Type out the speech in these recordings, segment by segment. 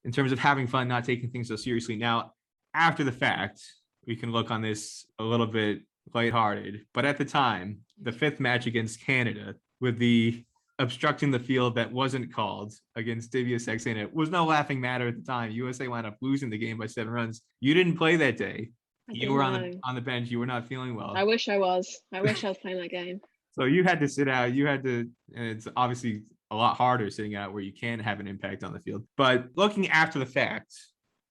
in terms of having fun, not taking things so seriously. Now, after the fact, we can look on this a little bit lighthearted. But at the time, the fifth match against Canada with the obstructing the field that wasn't called against Divya Saxena was no laughing matter at the time. USA wound up losing the game by 7 runs. You didn't play that day. I You didn't were know. on the bench. You were not feeling I well. wish I was. I wish I was playing that game. So you had to sit out. You had to, and it's obviously a lot harder sitting out where you can have an impact on the field. But looking after the fact,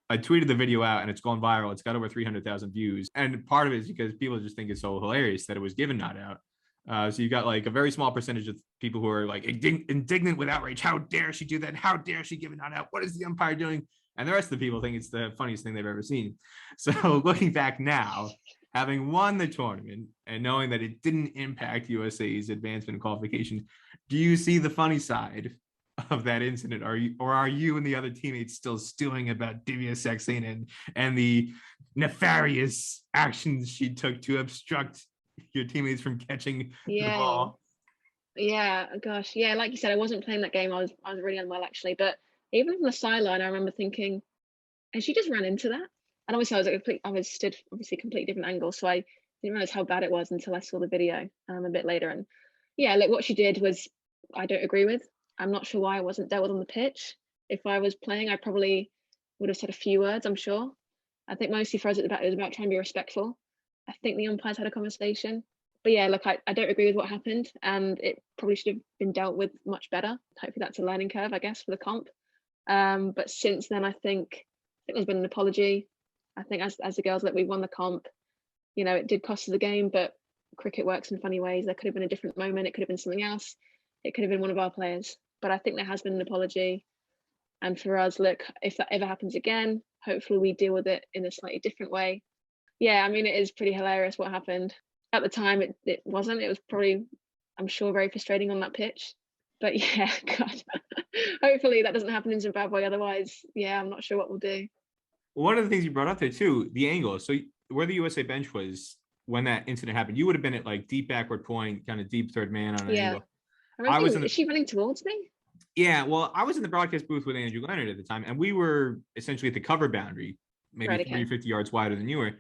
I tweeted the video out and it's gone viral. It's got over 300,000 views. And part of it is because people just think it's so hilarious that it was given not out. So you got like a very small percentage of people who are like indignant with outrage. How dare she do that? How dare she give it not out? What is the umpire doing? And the rest of the people think it's the funniest thing they've ever seen. So looking back now, having won the tournament and knowing that it didn't impact USA's advancement in qualification, do you see the funny side of that incident? Are you and the other teammates still stewing about Divya Saxena and the nefarious actions she took to obstruct your teammates from catching the Yeah. ball? Yeah, gosh. Yeah, like you said, I wasn't playing that game. I was really unwell actually. But even from the sideline, I remember thinking, and she just ran into that. And obviously I was stood obviously a completely different angle. So I didn't realize how bad it was until I saw the video a bit later. And yeah, like what she did was I don't agree with. I'm not sure why I wasn't dealt with on the pitch. If I was playing, I probably would have said a few words, I'm sure. I think mostly for us it was about trying to be respectful. I think the umpires had a conversation. But yeah, look, I don't agree with what happened and it probably should have been dealt with much better. Hopefully that's a learning curve, I guess, for the comp. But since then I think there's been an apology. I think as the girls that we won the comp, it did cost us the game, but cricket works in funny ways. There could have been a different moment, it could have been something else, it could have been one of our players. But I think there has been an apology. And for us, look, if that ever happens again, hopefully we deal with it in a slightly different way. Yeah, I mean, it is pretty hilarious what happened. At the time, it wasn't. It was probably, I'm sure, very frustrating on that pitch. But yeah, God, hopefully that doesn't happen in Zimbabwe. Otherwise, yeah, I'm not sure what we'll do. One of the things you brought up there too, the angle. So where the USA bench was when that incident happened, you would have been at like deep backward point, kind of deep third man on an Yeah. angle. I remember I was in thinking, the is she running towards me? Yeah, well, I was in the broadcast booth with Andrew Leonard at the time, and we were essentially at the cover boundary, maybe Right, 40 or okay. 50 yards wider than you were.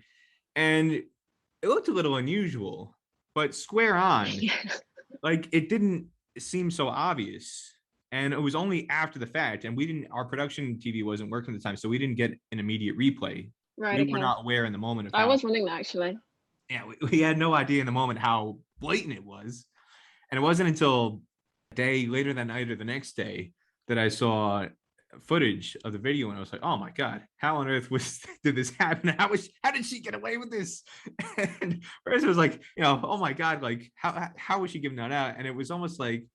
And it looked a little unusual, but square on, Yeah. like it didn't seem so obvious. And it was only after the fact, and our production TV wasn't working at the time, so we didn't get an immediate replay. Right, We were okay. not aware in the moment of I how, was running that actually. yeah, we had no idea in the moment how blatant it was. And it wasn't until a day later that night or the next day that I saw footage of the video and I was like, oh my God, how on earth did this happen? How did she get away with this? And first it was like, oh my God, like how was she giving that out? And it was almost like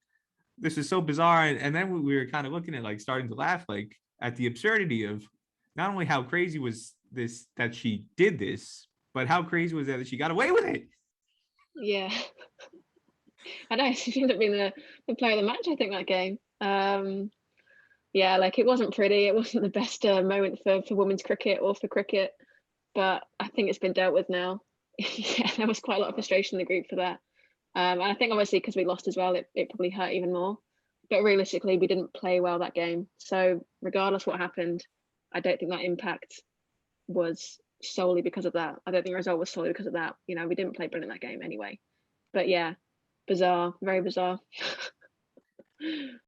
this is so bizarre. And then we were kind of looking at like starting to laugh like at the absurdity of not only how crazy was this that she did this, but how crazy was that she got away with it? Yeah. I know she ended up being the player of the match, I think, that game. Yeah, like it wasn't pretty. It wasn't the best moment for women's cricket or for cricket, but I think it's been dealt with now. Yeah, there was quite a lot of frustration in the group for that. And I think obviously because we lost as well, it probably hurt even more. But realistically, we didn't play well that game. So regardless what happened, I don't think that impact was solely because of that. I don't think the result was solely because of that. We didn't play brilliant that game anyway. But yeah, bizarre, very bizarre.